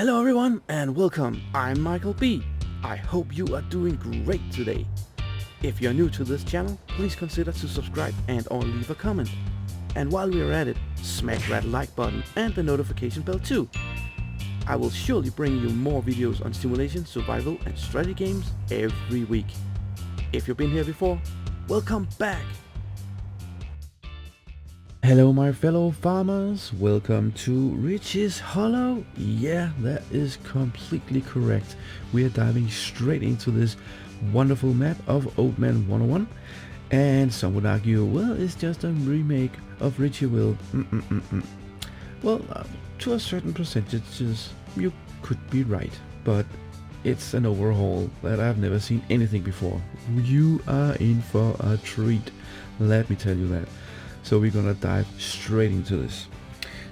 Hello everyone and welcome, I'm Michael B. I hope you are doing great today. If you're new to this channel, please consider to subscribe and or leave a comment. And while we're at it, smash that like button and the notification bell too. I will surely bring you more videos on simulation, survival and strategy games every week. If you've been here before, welcome back! Hello my fellow farmers, welcome to Riccis Hollow. Yeah, that is completely correct. We are diving straight into this wonderful map of Oldman 101. And some would argue, well, it's just a remake of Ricciville. Well, to a certain percentages, you could be right. But it's an overhaul that I've never seen anything before. You are in for a treat, let me tell you that. So we're gonna dive straight into this.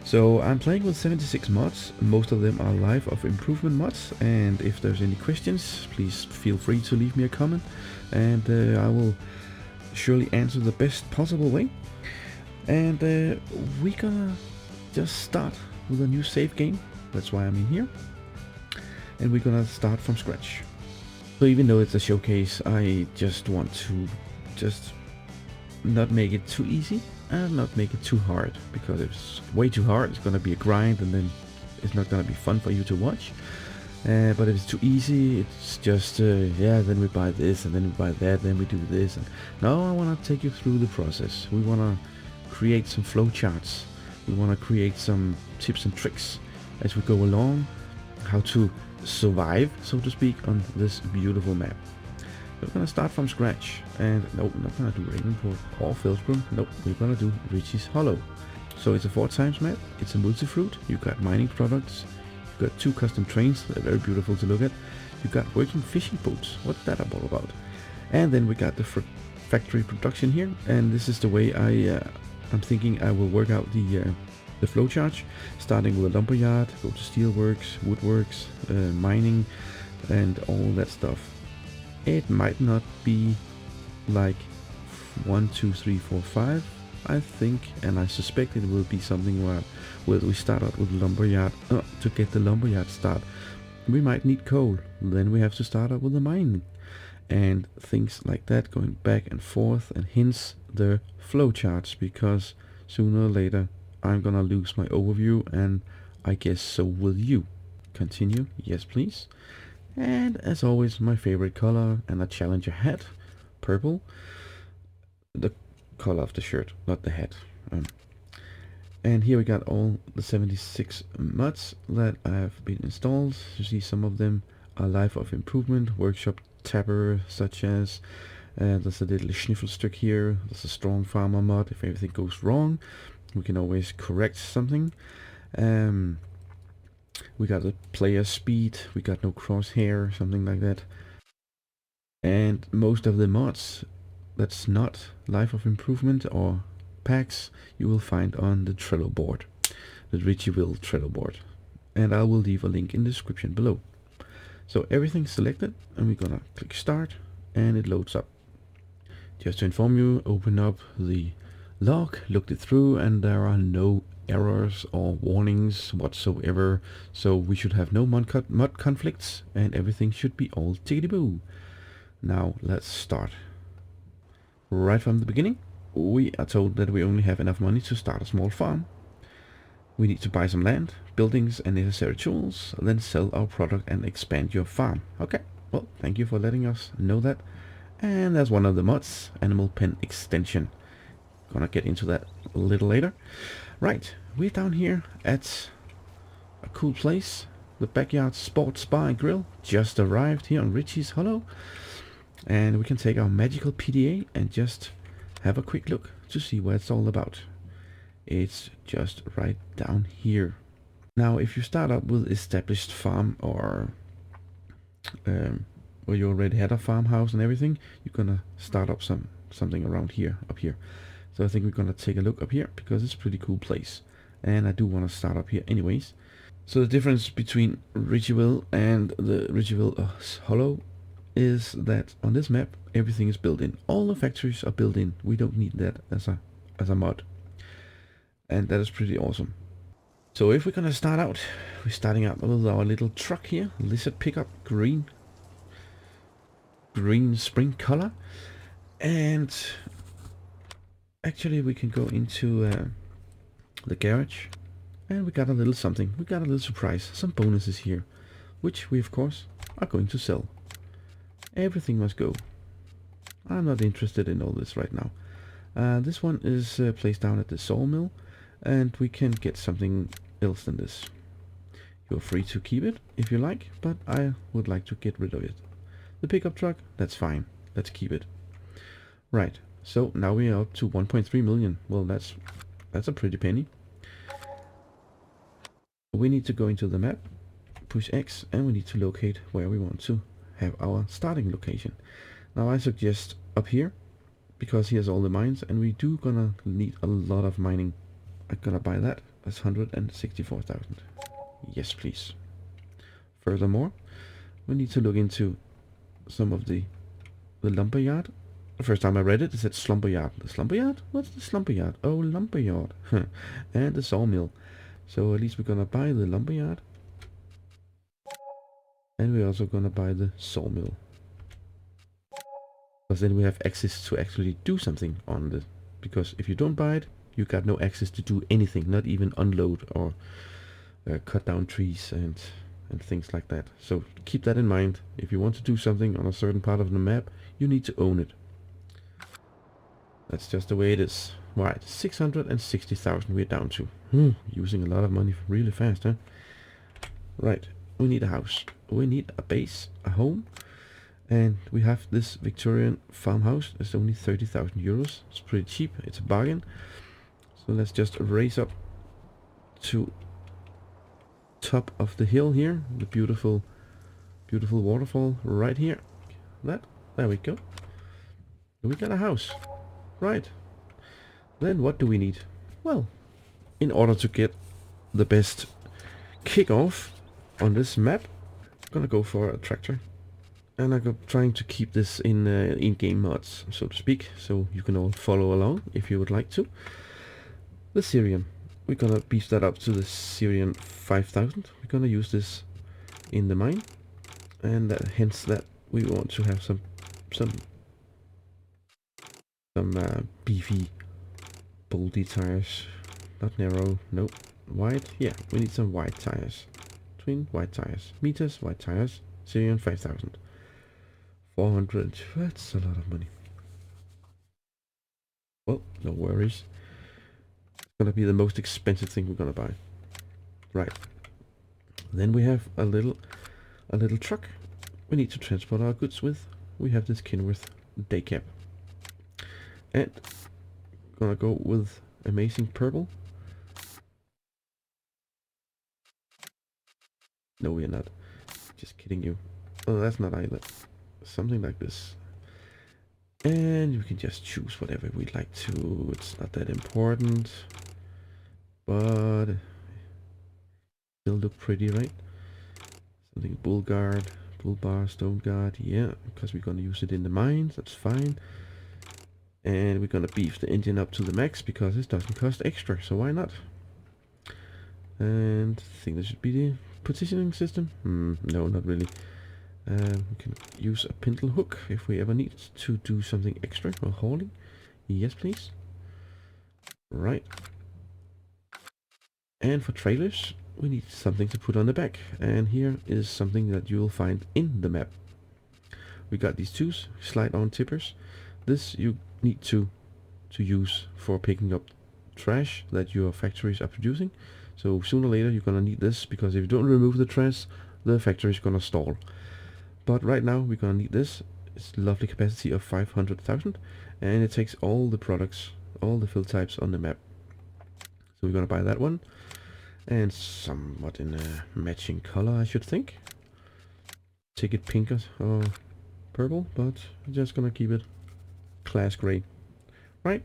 So I'm playing with 76 mods. Most of them are life of improvement mods, and if there's any questions, please feel free to leave me a comment, and I will surely answer the best possible way. And we're gonna just start with a new save game. That's why I'm in here, and we're gonna start from scratch. So even though it's a showcase, I just want to not make it too easy and not make it too hard, because if it's way too hard, it's gonna be a grind and then it's not gonna be fun for you to watch. But if it's too easy, it's just yeah, then we buy this and then we buy that, then we do this. And no, I want to take you through the process. We want to create some flow charts. We want to create some tips and tricks as we go along, how to survive, so to speak, on this beautiful map. We're gonna start from scratch, and nope, not gonna do Ravenport or Felsbrook. Nope, we're gonna do Riccis Hollow. So it's a 4x map, it's a multi-fruit, you've got mining products, you've got 2 custom trains, they're very beautiful to look at, you've got working fishing boats, what's that all about? And then we got the factory production here, and this is the way I'm thinking I will work out the flowchart, starting with a lumberyard, go to steelworks, woodworks, mining, and all that stuff. It might not be like 1, 2, 3, 4, 5, I think, and I suspect it will be something where we start out with lumberyard. To get the lumberyard start, we might need coal, then we have to start out with the mining, and things like that, going back and forth, and hence the flowcharts, because sooner or later I'm gonna lose my overview, and I guess so will you. Continue, yes please. And as always, my favorite color and a challenger hat, purple. The color of the shirt, not the hat. And here we got all the 76 mods that have been installed. You see some of them are life of improvement, workshop tapper, such as there's a little Schniffelstück here. There's a strong farmer mod. If everything goes wrong, we can always correct something. We got the player speed, we got no crosshair, something like that. And most of the mods that's not life of improvement or packs, you will find on the Trello board, the Ricciville Trello board. And I will leave a link in the description below. So everything's selected, and we're gonna click start, and it loads up. Just to inform you, open up the log, looked it through, and there are no errors or warnings whatsoever, so we should have no mod conflicts, and everything should be all tickety-boo. Now let's start. Right from the beginning, we are told that we only have enough money to start a small farm. We need to buy some land, buildings and necessary tools, then sell our product and expand your farm. Okay, well, thank you for letting us know that. And there's one of the mods, Animal Pen Extension. Gonna get into that a little later. Right, we're down here at a cool place. The Backyard Sports Bar and Grill just arrived here on Riccis Hollow. And we can take our magical PDA and just have a quick look to see what it's all about. It's just right down here. Now, if you start up with established farm, or where you already had a farmhouse and everything, you're gonna start up something around here, up here. So I think we're gonna take a look up here, because it's a pretty cool place, and I do want to start up here anyways. So the difference between Ricciville and the Ricciville Hollow is that on this map everything is built in. All the factories are built in. We don't need that as a mod, and that is pretty awesome. So if we're gonna start out, we're starting out with our little truck here, lizard pickup, green spring color, and actually we can go into the garage, and we got a little something. We got a little surprise, some bonuses here, which we of course are going to sell. Everything must go. I'm not interested in all this right now. This one is placed down at the sawmill, and we can get something else than this. You're free to keep it if you like, but I would like to get rid of it. The pickup truck, that's fine. Let's keep it. Right, so now we are up to 1.3 million. Well, that's a pretty penny. We need to go into the map, push X, and we need to locate where we want to have our starting location. Now I suggest up here, because here's all the mines, and we do gonna need a lot of mining. I'm gonna buy that. That's 164,000. Yes, please. Furthermore, we need to look into some of the lumber yard. The first time I read it, it said slumber yard. The slumber yard? What's the slumber yard? Oh, lumber yard. And the sawmill. So at least we're gonna buy the lumber yard. And we're also gonna buy the sawmill. Because then we have access to actually do something on the... Because if you don't buy it, you got no access to do anything, not even unload or cut down trees and things like that. So keep that in mind. If you want to do something on a certain part of the map, you need to own it. That's just the way it is. Right, 660,000 we're down to. Using a lot of money really fast, huh? Right, we need a house. We need a base, a home. And we have this Victorian farmhouse. It's only 30,000 euros. It's pretty cheap. It's a bargain. So let's just race up to top of the hill here. The beautiful waterfall right here. There we go. We got a house. Right. Then what do we need? Well, in order to get the best kickoff on this map, I'm gonna go for a tractor. And I'm trying to keep this in game mods, so to speak, so you can all follow along if you would like to. The Syrian, we're gonna beef that up to the Syrian 5000. We're gonna use this in the mine, and hence that we want to have some beefy, boldy tires. Not narrow, nope. Wide, yeah, we need some wide tires. Twin wide tires, meters wide tires. Syrian 5000. 400, that's a lot of money. Well, no worries. It's gonna be the most expensive thing we're gonna buy. Right. Then we have a little truck we need to transport our goods with. We have this Kenworth day cab. And gonna go with amazing purple. No, we're not. Just kidding you. Oh, that's not either. Something like this. And we can just choose whatever we'd like to. It's not that important. But still look pretty, right? Something bull guard, bull bar, stone guard. Yeah, because we're gonna use it in the mines. That's fine. And we're gonna beef the engine up to the max because it doesn't cost extra, so why not? And I think this should be the positioning system. No, not really. We can use a pintle hook if we ever need to do something extra or hauling. Yes, please. Right. And for trailers, we need something to put on the back. And here is something that you will find in the map. We got these two slide-on tippers. This you need to use for picking up trash that your factories are producing. So sooner or later you're gonna need this, because if you don't remove the trash, the factory is gonna stall. But right now we're gonna need this. It's a lovely capacity of 500,000, and it takes all the products, all the fill types on the map. So we're gonna buy that one, and somewhat in a matching color, I should think. Take it pink or purple, but I'm just gonna keep it class gray. Right.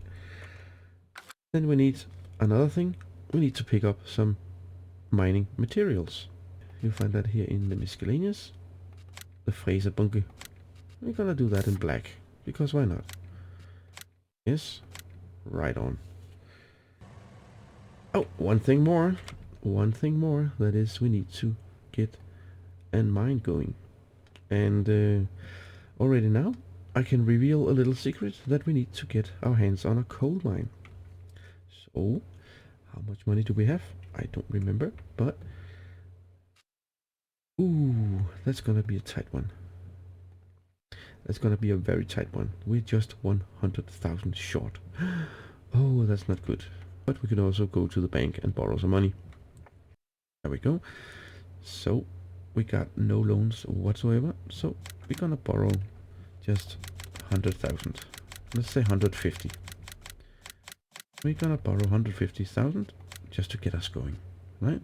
Then we need another thing. We need to pick up some mining materials. You'll find that here in the miscellaneous. The Fraser bunker. We're gonna do that in black, because why not? Yes, right on. Oh, one thing more. one thing more. That is, we need to get a mine going. And already now, I can reveal a little secret that we need to get our hands on a coal mine. So, how much money do we have? I don't remember, but... Ooh, that's gonna be a tight one. That's gonna be a very tight one. We're just 100,000 short. Oh, that's not good. But we could also go to the bank and borrow some money. There we go. So, we got no loans whatsoever. So, we're gonna borrow just 100,000. Let's say 150. We're gonna borrow 150,000 just to get us going, right?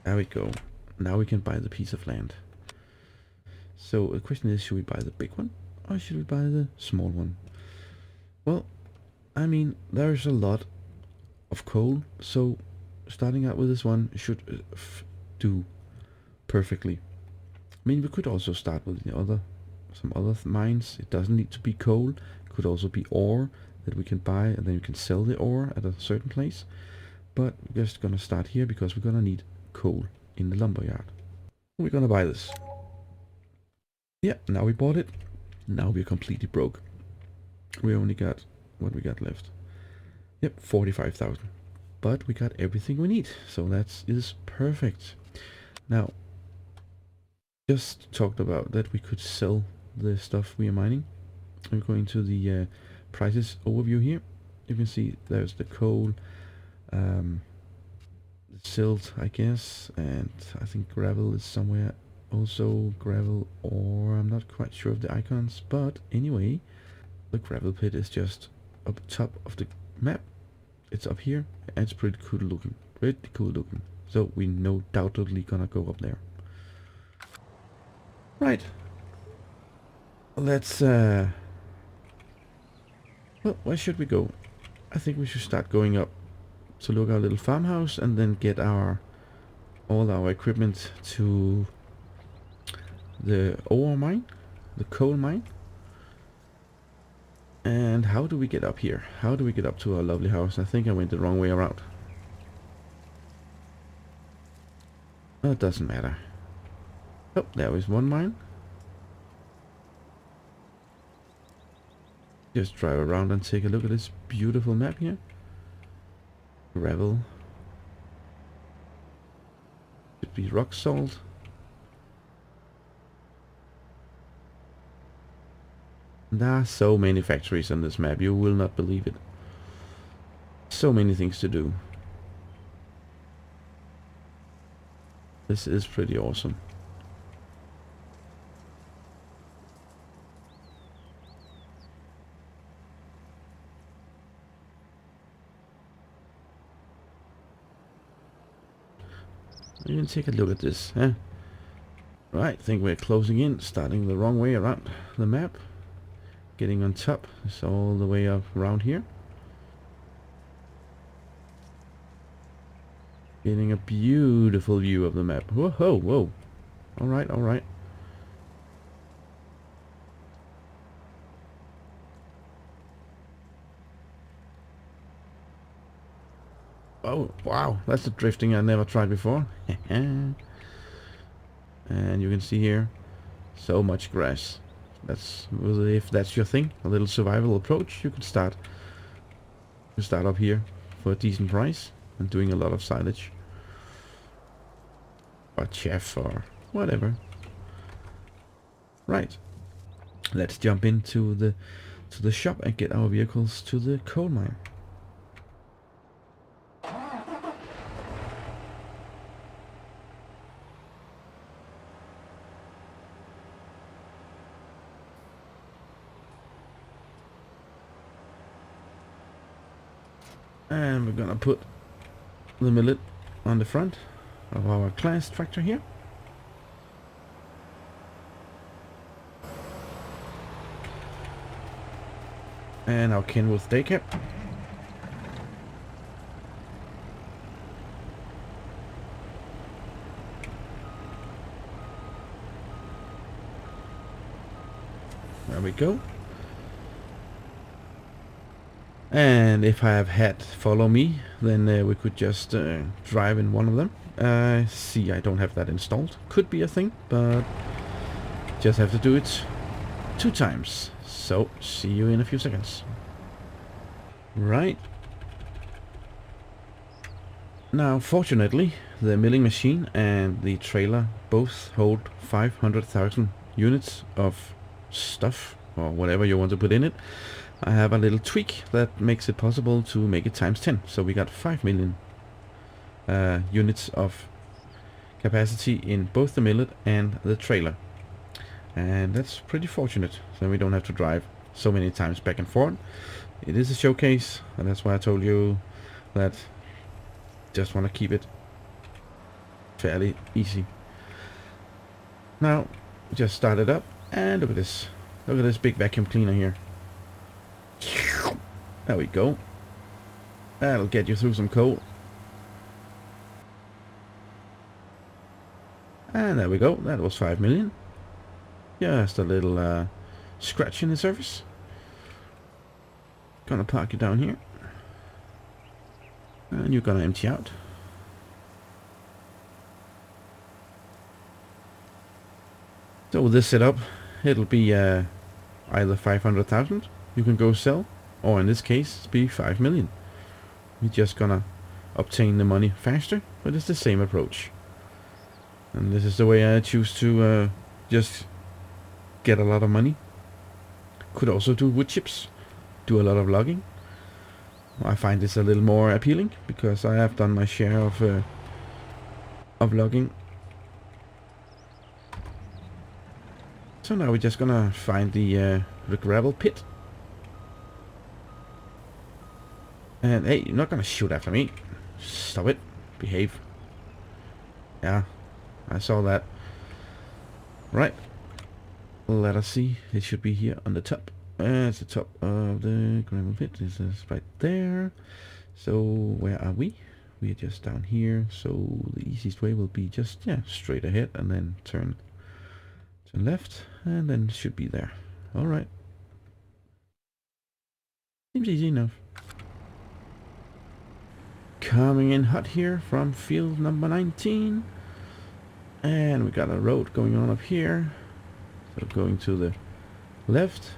There we go. Now we can buy the piece of land. So the question is, should we buy the big one or should we buy the small one? Well, I mean, there's a lot of coal, so starting out with this one should do perfectly. I mean, we could also start with some other mines. It doesn't need to be coal. It could also be ore that we can buy, and then you can sell the ore at a certain place. But we're just gonna start here because we're gonna need coal in the lumber yard. We're gonna buy this. Yeah, now we bought it. Now we're completely broke. We only got what we got left. Yep, 45,000. But we got everything we need, so that is perfect. Now, just talked about that we could sell the stuff we are mining. I'm going to the prices overview here. You can see there's the coal, the silt, I guess, and I think gravel is somewhere. Also gravel, or I'm not quite sure of the icons, but anyway, the gravel pit is just up top of the map. It's up here, and it's pretty cool looking. So we no doubtedly gonna go up there. Right. Let's well, where should we go? I think we should start going up to look our little farmhouse and then get all our equipment to the ore mine, the coal mine. And how do we get up here? How do we get up to our lovely house? I think I went the wrong way around. Oh, it doesn't matter. Oh, there is one mine. Just drive around and take a look at this beautiful map here. Gravel. Should be rock salt. There are so many factories on this map, you will not believe it. So many things to do. This is pretty awesome. Even take a look at this, huh? Right, I think we're closing in, starting the wrong way around the map. Getting on top, it's all the way up around here. Getting a beautiful view of the map. Whoa, whoa. Alright, alright. Oh, wow, that's the drifting I never tried before. And you can see here, so much grass. If that's your thing, a little survival approach, you could start up here for a decent price and doing a lot of silage or chef or whatever. Right, let's jump into the shop and get our vehicles to the coal mine. And we're gonna put the millet on the front of our class tractor here. And our Kenworth day cap. There we go. And if I have had follow me, then we could just drive in one of them. See, I don't have that installed. Could be a thing, but just have to do it 2 times. So, see you in a few seconds. Right. Now, fortunately, the milling machine and the trailer both hold 500,000 units of stuff, or whatever you want to put in it. I have a little tweak that makes it possible to make it times 10. So we got 5 million units of capacity in both the millet and the trailer. And that's pretty fortunate, so we don't have to drive so many times back and forth. It is a showcase, and that's why I told you that just want to keep it fairly easy. Now, just start it up, and look at this. Look at this big vacuum cleaner here. There we go. That'll get you through some coal. And there we go. That was 5 million. Just a little scratch in the surface. Gonna park you down here. And you're gonna empty out. So with this setup, it'll be either 500,000 you can go sell, or in this case, it'll be 5 million. We're just gonna obtain the money faster, but it's the same approach. And this is the way I choose to just get a lot of money. Could also do wood chips, do a lot of logging. I find this a little more appealing because I have done my share of logging. So now we're just gonna find the Ricciville pit. And hey, you're not gonna shoot after me. Stop it. Behave. Yeah, I saw that. Right. Let us see. It should be here on the top. It's the top of the gravel pit. This is right there. So where are we? We are just down here. So the easiest way will be just straight ahead and then turn left, and then it should be there. All right. Seems easy enough. Coming in hot here from field number 19, and we got a road going on up here. So going to the left.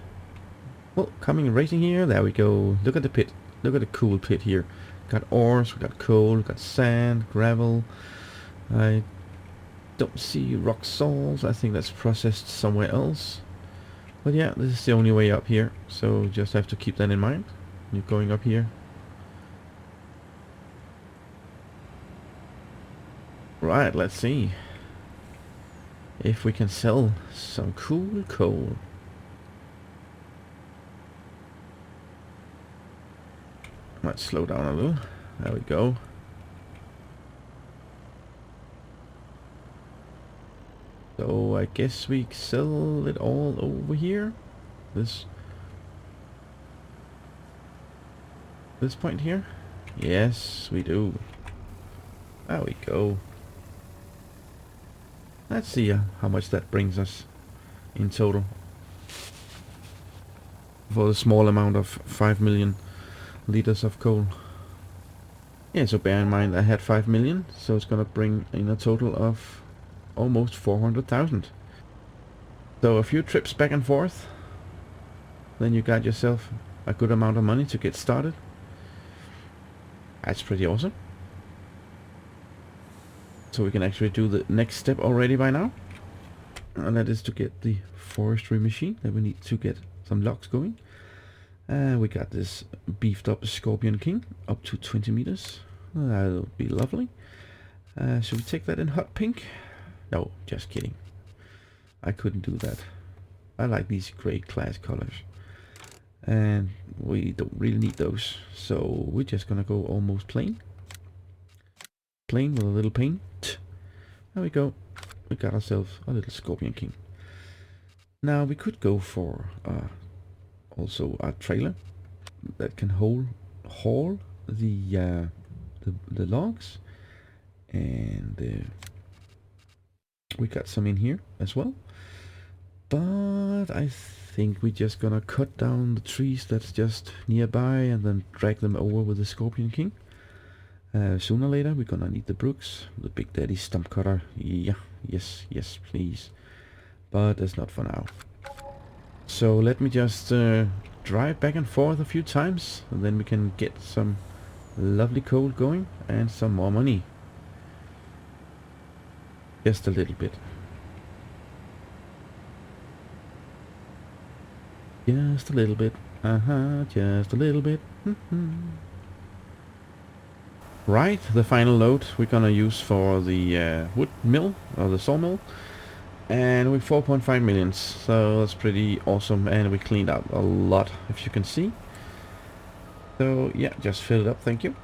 Well, coming racing here. There we go. Look at the pit. Look at the cool pit here. Got ores, we got coal, we got sand, gravel. I don't see rock salts. I think that's processed somewhere else. But yeah, this is the only way up here. So just have to keep that in mind. You're going up here. Right, let's see if we can sell some cool coal. Might slow down a little. There we go. So I guess we sell it all over here. This point here. Yes, we do. There we go. Let's see how much that brings us in total for the small amount of 5 million liters of coal. Yeah, so bear in mind I had 5 million, so it's gonna bring in a total of almost 400,000. So a few trips back and forth, then you got yourself a good amount of money to get started. That's pretty awesome. So we can actually do the next step already by now, and that is to get the forestry machine. That we need to get some logs going. We got this beefed up Scorpion King up to 20 meters. That'll be lovely. Should we take that in hot pink? No, just kidding. I couldn't do that. I like these gray class colors, and we don't really need those, so we're just gonna go almost plain. Plain with a little paint. There we go. We got ourselves a little Scorpion King. Now we could go for also a trailer that can haul the logs, and we got some in here as well. But I think we're just gonna cut down the trees that's just nearby and then drag them over with the Scorpion King. Sooner or later we're gonna need the Brooks, the Big Daddy stump cutter. Yeah, yes, please. But that's not for now. So let me just drive back and forth a few times, and then we can get some lovely coal going and some more money. Just a little bit. Just a little bit. Just a little bit. Right, the final load we're gonna use for the wood mill, or the sawmill. And we're 4.5 million, so that's pretty awesome. And we cleaned out a lot, if you can see. So yeah, just fill it up, thank you.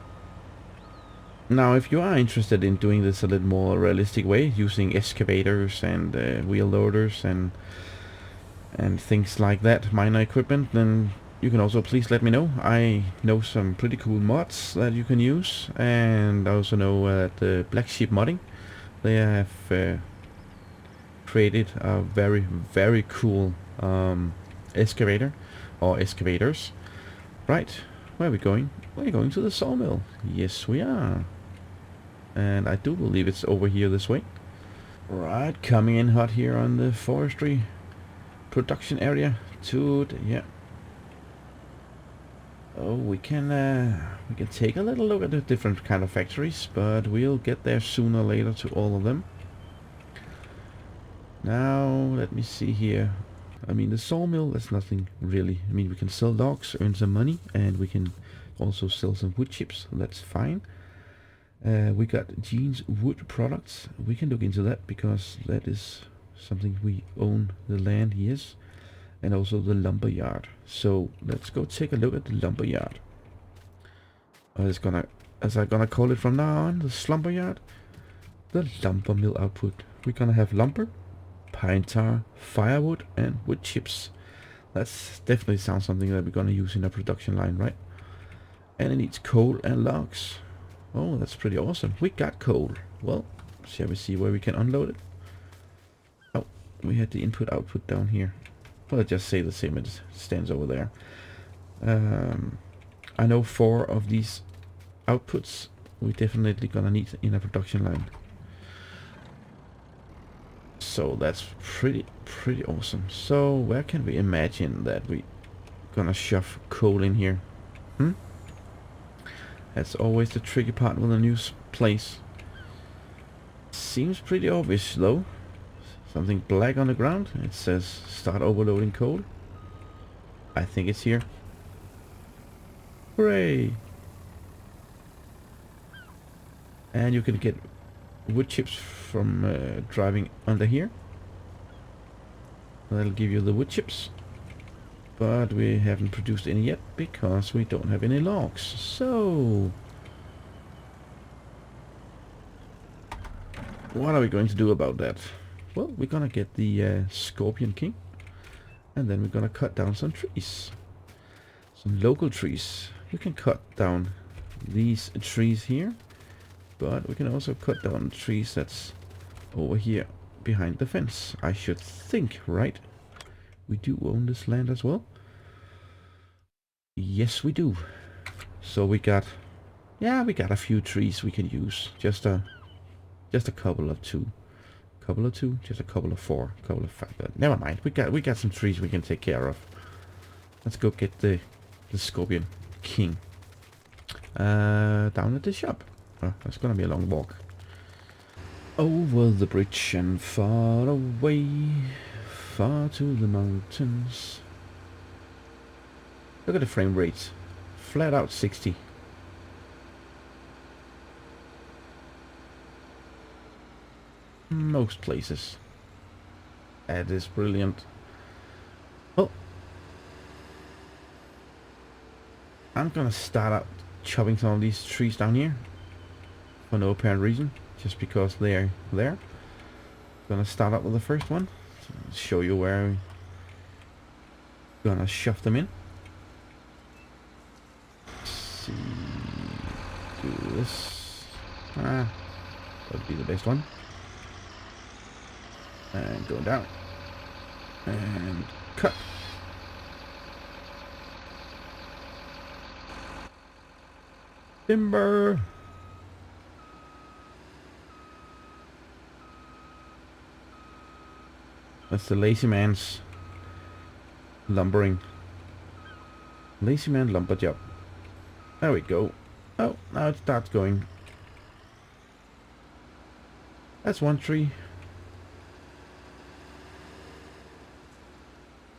Now, if you are interested in doing this a little more realistic way, using excavators and wheel loaders and things like that, minor equipment, then you can also please let me know. I know some pretty cool mods that you can use, and I also know the Black Sheep modding. They have created a very cool excavator or excavators. Right, where are we going? We're going to the sawmill. Yes, we are. And I do believe it's over here this way. Right, coming in hot here on the forestry production area. Dude, yeah. Oh, we can take a little look at the different kind of factories, but we'll get there sooner or later to all of them. Now, let me see here. I mean, the sawmill, that's nothing really. I mean, we can sell logs, earn some money, and we can also sell some wood chips. That's fine. We got Gene's wood products. We can look into that because that is something we own the land, yes. And also the lumber yard. So let's go take a look at the lumber yard. As I'm gonna call it from now on, the slumber yard. The lumber mill output. We're gonna have lumber, pine tar, firewood, and wood chips. That's definitely sounds something that we're gonna use in our production line, right? And it needs coal and logs. Oh, that's pretty awesome. We got coal. Well, shall we see where we can unload it? Oh, we had the input output down here. Well, it just say the same. It stands over there. I know 4 of these outputs we definitely gonna need in a production line. So that's pretty awesome. So where can we imagine that we gonna shove coal in here? That's always the tricky part with a new place. Seems pretty obvious though. Something black on the ground. It says start overloading coal. I think it's here. Hooray! And you can get wood chips from driving under here. That'll give you the wood chips. But we haven't produced any yet because we don't have any logs. So what are we going to do about that? Well, we're gonna get the Scorpion King, and then we're gonna cut down some trees, some local trees. We can cut down these trees here, but we can also cut down trees that's over here behind the fence. I should think, right? We do own this land as well. Yes, we do. So we got a few trees we can use. Just a couple of two. Just a couple of 4, couple of 5. Never mind. We got some trees we can take care of. Let's go get the Scorpion King. Down at the shop. Oh, that's gonna be a long walk. Over the bridge and far away, far to the mountains. Look at the frame rates. Flat out 60. Most places. That is brilliant. Well, I'm gonna start out chopping some of these trees down here for no apparent reason, just because they're there. Gonna start out with the first one. Show you where I'm gonna shove them in. See, do this. That would be the best one. And go down and cut. Timber. That's the lazy man's lumbering. Lazy man lumber job. There we go. Oh, now it starts going. That's one tree.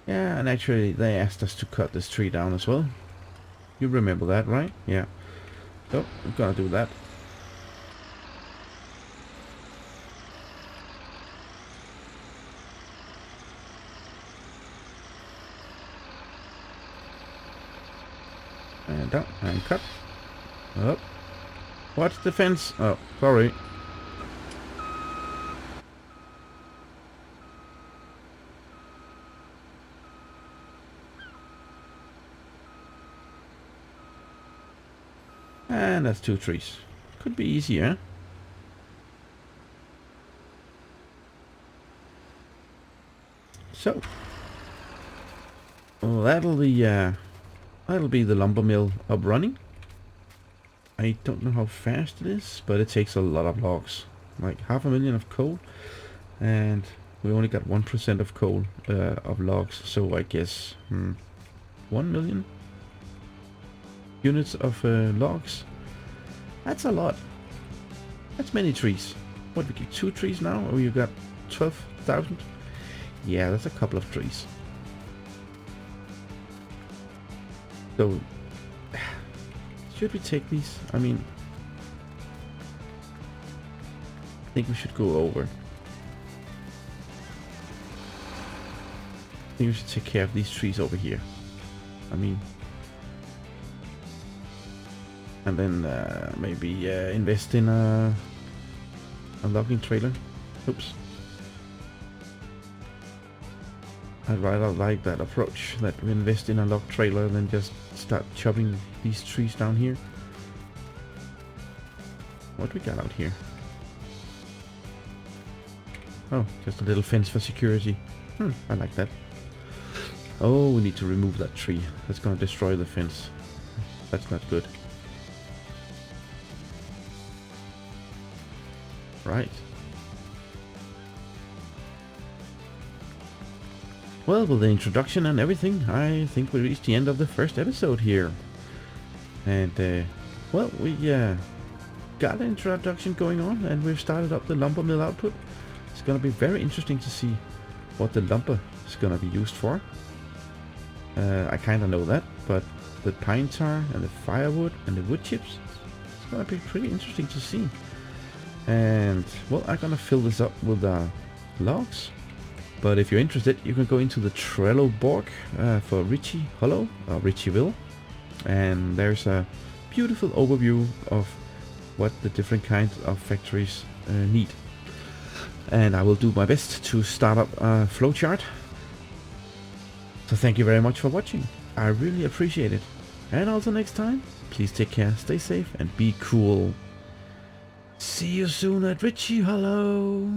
Yeah, and actually they asked us to cut this tree down as well. You remember that, right? Yeah. So, we're gonna do that. And down, and cut. Up. What's the fence? Oh, sorry. And that's 2 trees. Could be easier. So, well, that'll be the lumber mill up running. I don't know how fast it is, but it takes a lot of logs, like 500,000 of coal, and we only got 1% of coal of logs. So I guess 1 million units of logs. That's a lot. That's many trees. What, we get 2 trees now? Or you got 12,000? Yeah, that's a couple of trees. So, should we take these? I mean, I think we should go over. I think we should take care of these trees over here. I mean, and then maybe invest in a logging trailer. Oops. I'd rather like that approach, that we invest in a log trailer than just start chopping these trees down here. What we got out here? Oh, just a little fence for security. I like that. Oh, we need to remove that tree. That's gonna destroy the fence. That's not good. Right. Well, with the introduction and everything, I think we reached the end of the first episode here. And, well, we got an introduction going on, and we've started up the lumber mill output. It's going to be very interesting to see what the lumber is going to be used for. I kind of know that, but the pine tar and the firewood and the wood chips, it's going to be pretty interesting to see. And, well, I'm going to fill this up with logs. But if you're interested, you can go into the Trello board for Ricci Hollow, or Ricciville. And there's a beautiful overview of what the different kinds of factories need. And I will do my best to start up a flowchart. So thank you very much for watching. I really appreciate it. And until next time, please take care, stay safe, and be cool. See you soon at Ricci Hollow.